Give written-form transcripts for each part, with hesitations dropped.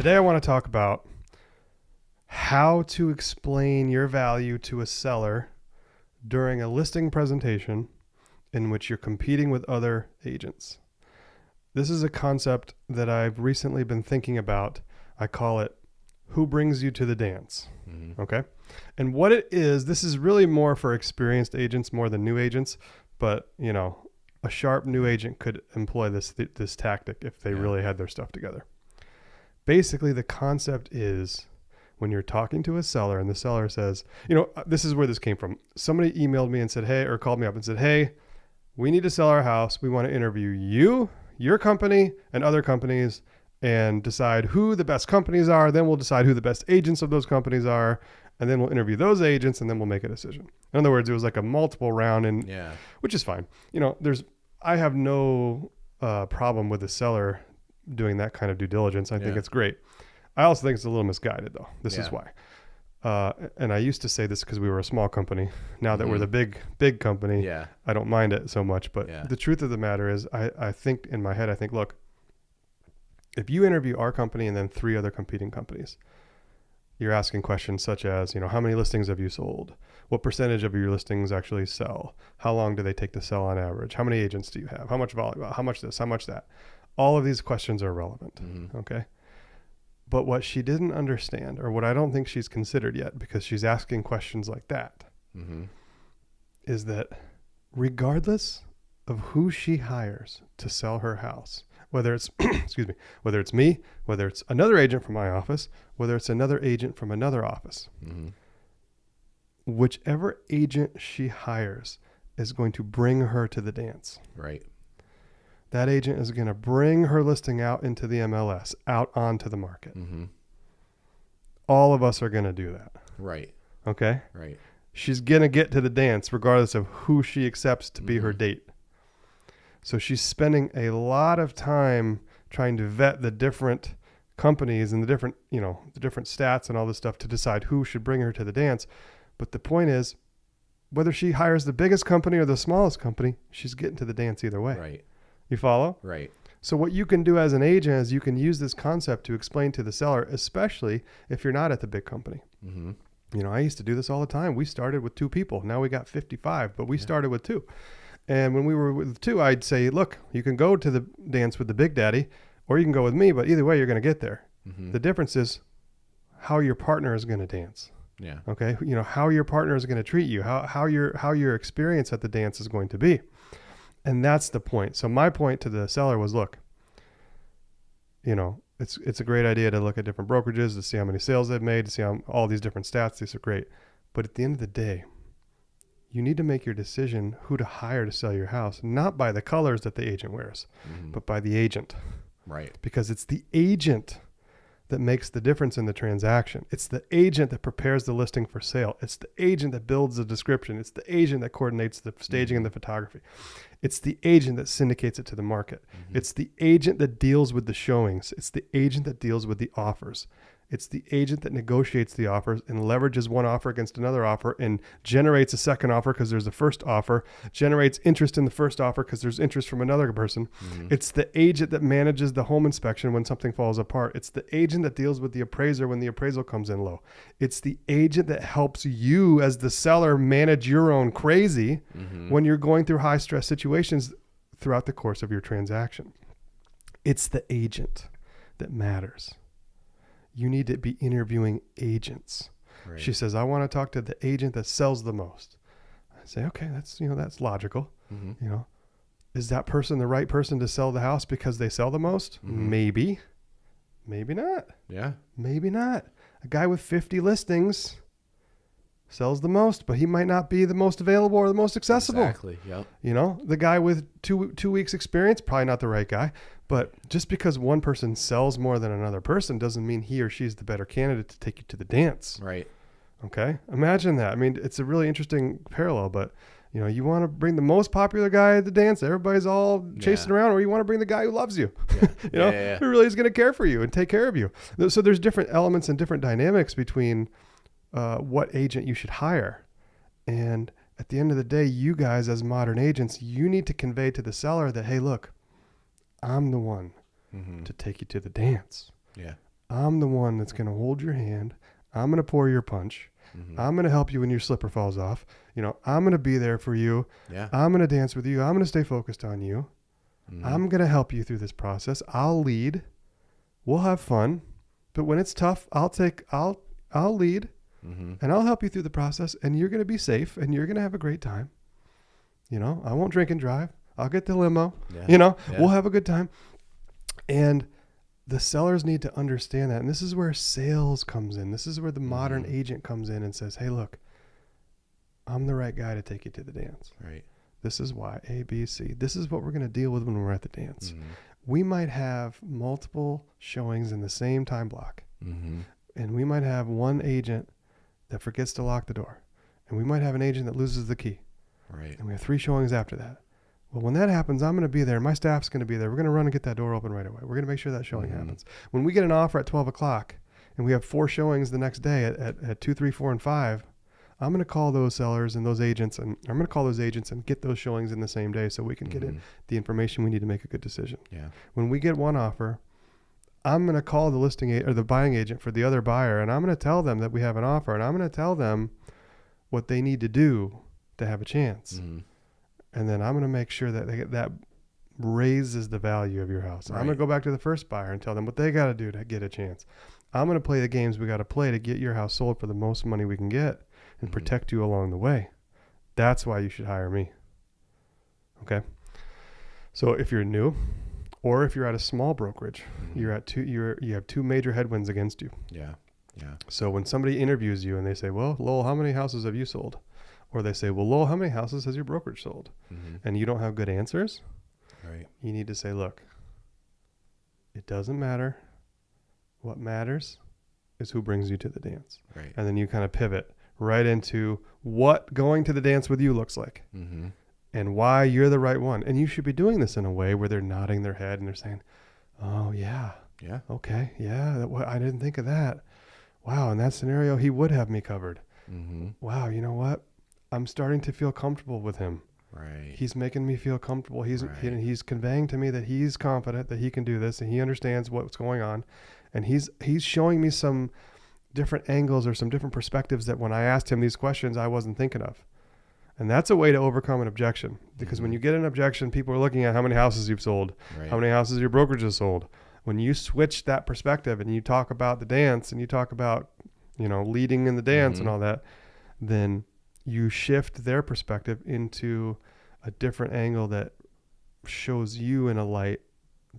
Today I want to talk about how to explain your value to a seller during a listing presentation in which you're competing with other agents. This is a concept that I've recently been thinking about. I call it who brings you to the dance. Mm-hmm. Okay. And what it is, this is really more for experienced agents more than new agents, but you know, a sharp new agent could employ this tactic if they really had their stuff together. Basically, the concept is when you're talking to a seller and the seller says, you know, this is where this came from. Somebody emailed me and said, hey, or called me up and said, hey, we need to sell our house. We want to interview you, your company, and other companies and decide who the best companies are. Then we'll decide who the best agents of those companies are. And then we'll interview those agents and then we'll make a decision. In other words, it was like a multiple round, and which is fine. You know, I have no problem with the seller doing that kind of due diligence. I think it's great. I also think it's a little misguided though. This is why. And I used to say this because we were a small company. Now that we're the big company, I don't mind it so much. But the truth of the matter is I think in my head, I think, look, if you interview our company and then 3 other competing companies, you're asking questions such as, you know, how many listings have you sold? What percentage of your listings actually sell? How long do they take to sell on average? How many agents do you have? How much volume? How much this? How much that? All of these questions are relevant. Okay. But what she didn't understand, or what I don't think she's considered yet, because she's asking questions like that, is that regardless of who she hires to sell her house, whether it's, excuse me, whether it's me, whether it's another agent from my office, whether it's another agent from another office, whichever agent she hires is going to bring her to the dance. Right. That agent is going to bring her listing out into the MLS, out onto the market. All of us are going to do that. Right. Okay? Right. She's going to get to the dance regardless of who she accepts to be her date. So she's spending a lot of time trying to vet the different companies and the different, you know, the different stats and all this stuff to decide who should bring her to the dance. But the point is, whether she hires the biggest company or the smallest company, she's getting to the dance either way. Right. You follow? Right. So what you can do as an agent is you can use this concept to explain to the seller, especially if you're not at the big company. You know, I used to do this all the time. We started with 2 people. Now we got 55, but we started with 2. And when we were with 2, I'd say, look, you can go to the dance with the big daddy or you can go with me, but either way, you're going to get there. The difference is how your partner is going to dance. Yeah. Okay. You know, how your partner is going to treat you, how your experience at the dance is going to be. And that's the point. So my point to the seller was, look, you know, it's a great idea to look at different brokerages to see how many sales they've made, to see how all these different stats. These are great. But at the end of the day, you need to make your decision who to hire to sell your house, not by the colors that the agent wears, but by the agent. Right. Because it's the agent that makes the difference in the transaction. It's the agent that prepares the listing for sale. It's the agent that builds the description. It's the agent that coordinates the staging and the photography. It's the agent that syndicates it to the market. It's the agent that deals with the showings. It's the agent that deals with the offers. It's the agent that negotiates the offers and leverages one offer against another offer and generates a second offer because there's a first offer, generates interest in the first offer because there's interest from another person. It's the agent that manages the home inspection when something falls apart. It's the agent that deals with the appraiser when the appraisal comes in low. It's the agent that helps you as the seller manage your own crazy when you're going through high stress situations throughout the course of your transaction. It's the agent that matters. You need to be interviewing agents. Right. She says, I want to talk to the agent that sells the most. I say, okay, that's logical. You know, is that person the right person to sell the house because they sell the most? Maybe, maybe not. Yeah. Maybe not. A guy with 50 listings sells the most, but he might not be the most available or the most accessible. Exactly. Yep. You know, the guy with two weeks experience, probably not the right guy. But just because one person sells more than another person doesn't mean he or she's the better candidate to take you to the dance. Right. Okay. Imagine that. I mean, it's a really interesting parallel, but you know, you want to bring the most popular guy at the dance. Everybody's all chasing around, or you want to bring the guy who loves you, you know, who really is going to care for you and take care of you. So there's different elements and different dynamics between what agent you should hire. And at the end of the day, you guys as modern agents, you need to convey to the seller that, hey, look, I'm the one to take you to the dance. Yeah. I'm the one that's going to hold your hand. I'm going to pour your punch. Mm-hmm. I'm going to help you when your slipper falls off. I'm going to be there for you. Yeah. I'm going to dance with you. I'm going to stay focused on you. Mm-hmm. I'm going to help you through this process. I'll lead. We'll have fun. But when it's tough, I'll lead Mm-hmm. and I'll help you through the process, and you're going to be safe and you're going to have a great time. I won't drink and drive. I'll get the limo. Yeah. We'll have a good time. And the sellers need to understand that. And this is where sales comes in. This is where the modern agent comes in and says, hey, look, I'm the right guy to take you to the dance. Right. This is why A, B, C. This is what we're going to deal with when we're at the dance. Mm-hmm. We might have multiple showings in the same time block. Mm-hmm. And we might have one agent that forgets to lock the door. And we might have an agent that loses the key. Right. And we have 3 showings after that. Well, when that happens, I'm going to be there. My staff's going to be there. We're going to run and get that door open right away. We're going to make sure that showing happens. When we get an offer at 12 o'clock and we have 4 showings the next day at 2, 3, 4, and 5, I'm going to call those sellers and those agents, and I'm going to call those agents and get those showings in the same day so we can get in the information we need to make a good decision. Yeah. When we get one offer, I'm going to call the or the buying agent for the other buyer, and I'm going to tell them that we have an offer, and I'm going to tell them what they need to do to have a chance. Mm-hmm. And then I'm going to make sure that that raises the value of your house. Right. I'm going to go back to the first buyer and tell them what they got to do to get a chance. I'm going to play the games we got to play to get your house sold for the most money we can get and protect you along the way. That's why you should hire me. Okay. So if you're new, or if you're at a small brokerage, you have 2 major headwinds against you. Yeah. Yeah. So when somebody interviews you and they say, well, Lowell, how many houses have you sold? Or they say, well, Lowell, how many houses has your brokerage sold? Mm-hmm. And you don't have good answers. Right. You need to say, look, it doesn't matter. What matters is who brings you to the dance. Right. And then you kind of pivot right into what going to the dance with you looks like. Mm-hmm. And why you're the right one. And you should be doing this in a way where they're nodding their head and they're saying, oh, yeah. Yeah. Okay. Yeah. I didn't think of that. Wow. In that scenario, he would have me covered. Mm-hmm. Wow. You know what? I'm starting to feel comfortable with him. Right. He's making me feel comfortable. He's conveying to me that he's confident that he can do this and he understands what's going on. And he's showing me some different angles or some different perspectives that when I asked him these questions, I wasn't thinking of. And that's a way to overcome an objection, because when you get an objection, people are looking at how many houses you've sold, how many houses your brokerage has sold. When you switch that perspective and you talk about the dance and you talk about, leading in the dance and all that, then you shift their perspective into a different angle that shows you in a light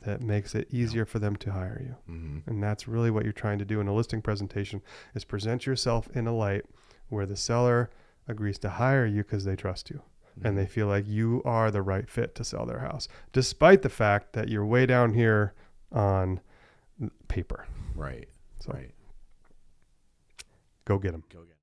that makes it easier for them to hire you. Mm-hmm. And that's really what you're trying to do in a listing presentation, is present yourself in a light where the seller agrees to hire you because they trust you and they feel like you are the right fit to sell their house, despite the fact that you're way down here on paper. Right. So right. go get them. Go get 'em.